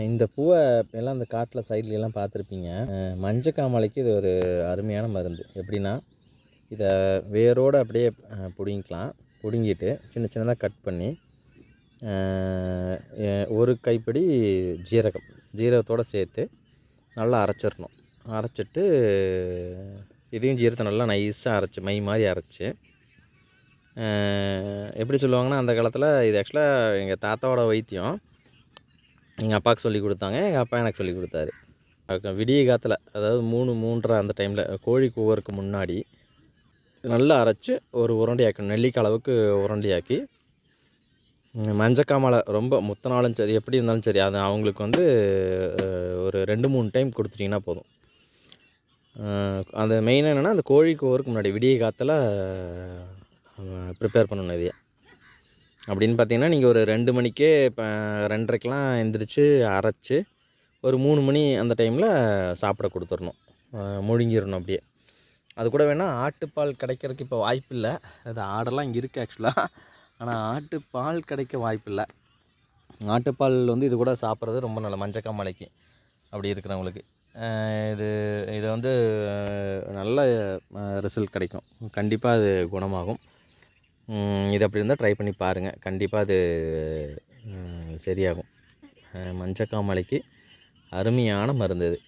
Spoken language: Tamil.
இந்த பூவை எல்லாம் இந்த காட்டில் சைட்லலாம் பார்த்துருப்பீங்க. மஞ்சக்காமாலைக்கு இது ஒரு அருமையான மருந்து. எப்படின்னா, இதை வேரோடு அப்படியே பிடுங்கிக்கலாம். பிடுங்கிட்டு சின்ன சின்னதாக கட் பண்ணி ஒரு கைப்பிடி ஜீரகத்தோடு சேர்த்து நல்லா அரைச்சிடணும். அரைச்சிட்டு இதையும் ஜீரகத்தை நல்லா நைஸாக அரைச்சி மை மாதிரி அரைச்சி, எப்படி சொல்லுவாங்கன்னா, அந்த காலத்தில் இது ஆக்சுவலாக எங்கள் தாத்தாவோட வைத்தியம். எங்கள் அப்பாவுக்கு சொல்லி கொடுத்தாங்க, எங்கள் அப்பா எனக்கு சொல்லி கொடுத்தாரு. விடிய காலத்தில், அதாவது 3:30 அந்த டைமில் கோழி கூவருக்கு முன்னாடி நல்லா அரைச்சி ஒரு உருண்டையாக்கணும். நெல்லிக்காய் அளவுக்கு உருண்டையாக்கி, மஞ்சக்காமலை ரொம்ப முத்தினாலும் சரி, எப்படி இருந்தாலும் சரி, அது அவங்களுக்கு வந்து ஒரு 2-3 டைம் கொடுத்துட்டிங்கன்னா போதும். அது மெயினாக என்னென்னா, அந்த கோழி கூவருக்கு முன்னாடி விடிய காலத்தில் ப்ரிப்பேர் பண்ணணும் இதையே. அப்படின்னு பார்த்தீங்கன்னா, நீங்கள் ஒரு 2 மணிக்கே இப்போ 2:30க்கெலாம் எந்திரிச்சு அரைச்சி ஒரு 3 மணி அந்த டைமில் சாப்பிட கொடுத்துடணும். முழுங்கிடணும் அப்படியே. அது கூட வேணால் ஆட்டுப்பால் கிடைக்கிறதுக்கு இப்போ வாய்ப்பு இல்லை. அது ஆடெல்லாம் இங்கே இருக்குது ஆக்சுவலாக. ஆனால் ஆட்டுப்பால் கிடைக்க வாய்ப்பு இல்லை. ஆட்டுப்பால் வந்து இது கூட சாப்பிட்றது ரொம்ப நல்ல மஞ்சக்காமாலைக்கு அப்படி இருக்கிறவங்களுக்கு. இது வந்து நல்ல ரிசல்ட் கிடைக்கும். கண்டிப்பாக அது குணமாகும். இது அப்படி இருந்தால் ட்ரை பண்ணி பாருங்கள். கண்டிப்பாக அது சரியாகும். மஞ்சக்காமாலைக்கு அருமையான மருந்து இது.